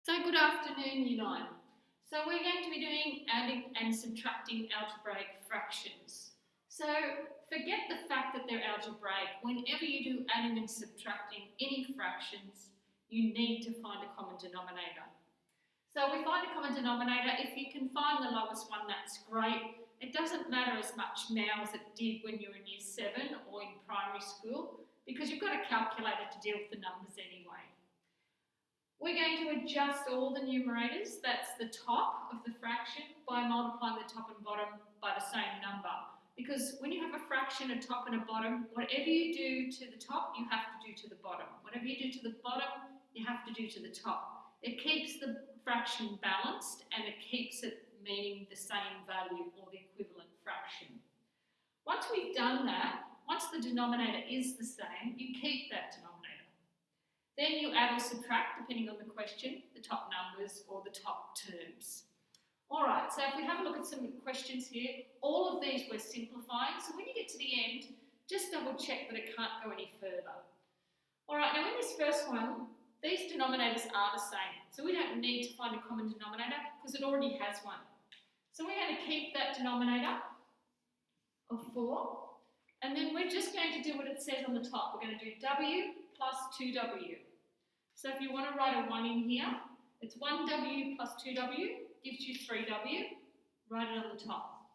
So good afternoon, Year 9. So we're going to be doing adding and subtracting algebraic fractions. So forget the fact that they're algebraic. Whenever you do adding and subtracting any fractions, you need to find a common denominator. So we find a common denominator. If you can find the lowest one, that's great. It doesn't matter as much now as it did when you were in Year 7 or in primary school, because you've got a calculator to deal with the numbers anyway. We're going to adjust all the numerators, that's the top of the fraction, by multiplying the top and bottom by the same number. Because when you have a fraction, a top and a bottom, whatever you do to the top, you have to do to the bottom. Whatever you do to the bottom, you have to do to the top. It keeps the fraction balanced and it keeps it meaning the same value or the equivalent fraction. Once we've done that, once the denominator is the same, you keep that denominator. Then you add or subtract, depending on the question, the top numbers or the top terms. Alright, so if we have a look at some questions here, all of these we're simplifying, so when you get to the end, just double check that it can't go any further. Alright, now in this first one, these denominators are the same, so we don't need to find a common denominator because it already has one. So we're going to keep that denominator of 4, and then we're just going to do what it says on the top. We're going to do w plus 2w. So if you want to write a 1 in here, it's 1w plus 2w gives you 3w. Write it on the top.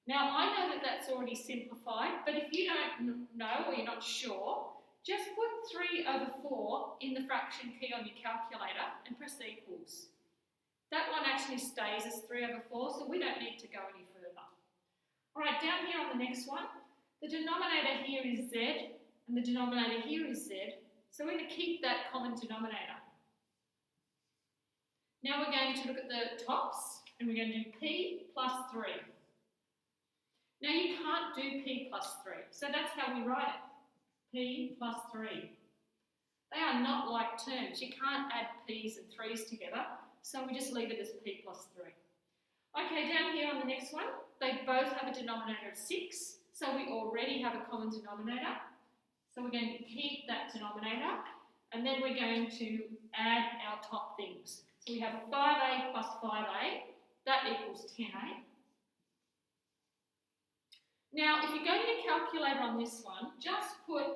Now I know that that's already simplified, but if you don't know or you're not sure, just put 3 over 4 in the fraction key on your calculator and press equals. That one actually stays as 3 over 4, so we don't need to go any further. Alright, down here on the next one, the denominator here is z and the denominator here is z, so we're going to keep that common denominator. Now we're going to look at the tops and we're going to do p plus 3. Now you can't do p plus 3, so that's how we write it. P plus 3. They are not like terms. You can't add p's and 3's together, so we just leave it as p plus 3. Okay, down here on the next one, they both have a denominator of 6, so we already have a common denominator. So we're going to keep that denominator, and then we're going to add our top things. So we have 5a plus 5a, that equals 10a. Now, if you go to your calculator on this one, just put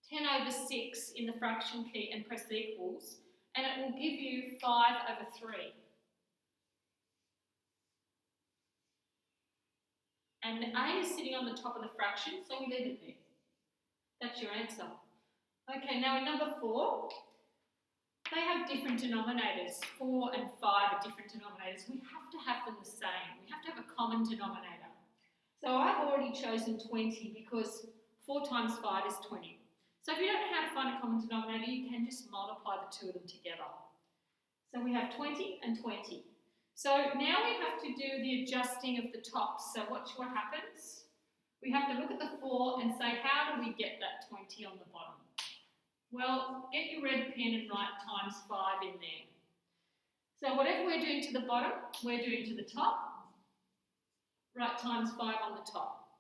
10 over 6 in the fraction key and press equals, and it will give you 5 over 3. And a is sitting on the top of the fraction, so we leave it there. That's your answer. Okay, now in number 4, they have different denominators. 4 and 5 are different denominators. We have to have them the same. We have to have a common denominator. So I've already chosen 20 because 4 times 5 is 20. So if you don't know how to find a common denominator, you can just multiply the two of them together. So we have 20 and 20. So now we have to do the adjusting of the tops. So watch what happens. We have to look at the 4 and say, how do we get that 20 on the bottom? Well, get your red pen and write times 5 in there. So whatever we're doing to the bottom, we're doing to the top. Write times 5 on the top.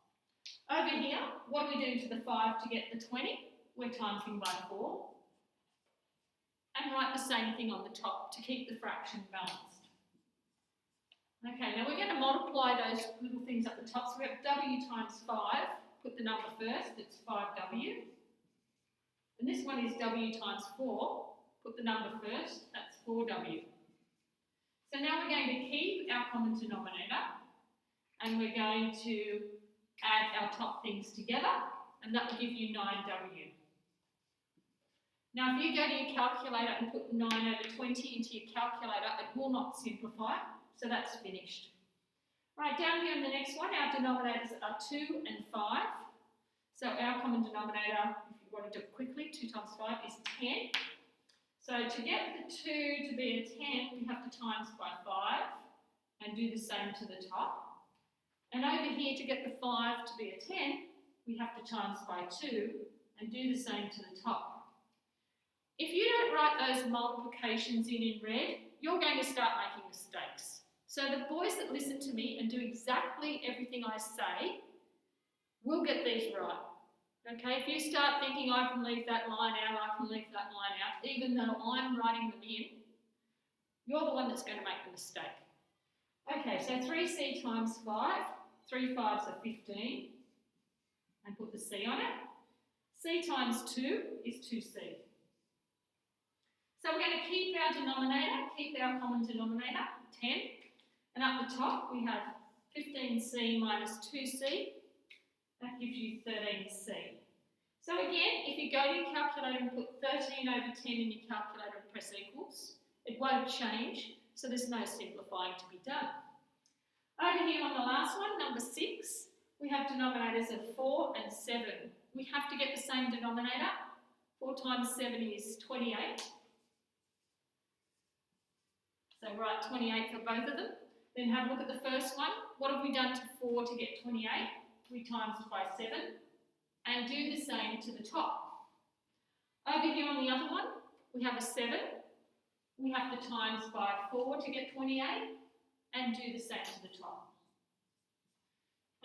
Over here, what are we doing to the 5 to get the 20? We're timesing by 4. And write the same thing on the top to keep the fraction balanced. Okay, now we're going to multiply those little things at the top. So we have w times 5, put the number first, it's 5w. And this one is w times 4, put the number first, that's 4w. So now we're going to keep our common denominator and we're going to add our top things together, and that will give you 9w. Now if you go to your calculator and put 9 over 20 into your calculator, it will not simplify. So that's finished. Right, down here in the next one, our denominators are 2 and 5. So our common denominator, if you want to do it quickly, 2 times 5 is 10. So to get the 2 to be a 10, we have to times by 5 and do the same to the top. And over here, to get the 5 to be a 10, we have to times by 2 and do the same to the top. If you don't write those multiplications in red, you're going to start making mistakes. So the boys that listen to me and do exactly everything I say will get these right. Okay, if you start thinking I can leave that line out, I can leave that line out, even though I'm writing them in, you're the one that's going to make the mistake. Okay, so 3c times 5, 3 5s are 15, and put the c on it. C times 2 is 2c. So we're going to keep our denominator, keep our common denominator, 10, and up the top we have 15c minus 2c, that gives you 13c. So again, if you go to your calculator and put 13 over 10 in your calculator and press equals, it won't change, so there's no simplifying to be done. Over here on the last one, number 6, we have denominators of 4 and 7. We have to get the same denominator. 4 times 7 is 28. So write 28 for both of them. Then have a look at the first one. What have we done to 4 to get 28? We times it by 7. And do the same to the top. Over here on the other one, we have a 7. We have to times by 4 to get 28. And do the same to the top.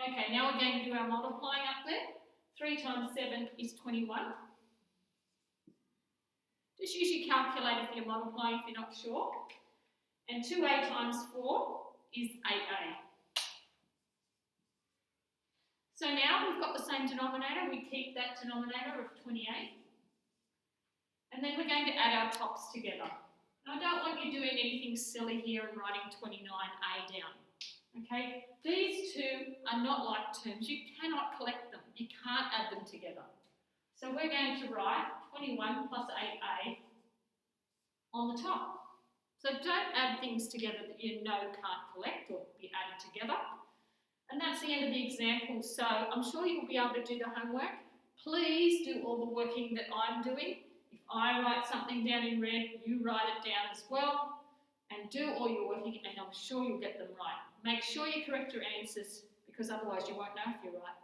Okay, now we're going to do our multiplying up there. 3 times 7 is 21. Just use your calculator for your multiplying if you're not sure. And 2a times 4 is 8a. So now we've got the same denominator. We keep that denominator of 28. And then we're going to add our tops together. Now, I don't want you doing anything silly here and writing 29a down. Okay? These two are not like terms. You cannot collect them. You can't add them together. So we're going to write 21 plus 8a on the top. So don't add things together that you know can't collect or be added together. And that's the end of the example. So I'm sure you'll be able to do the homework. Please do all the working that I'm doing. If I write something down in red, you write it down as well. And do all your working, and I'm sure you'll get them right. Make sure you correct your answers, because otherwise you won't know if you're right.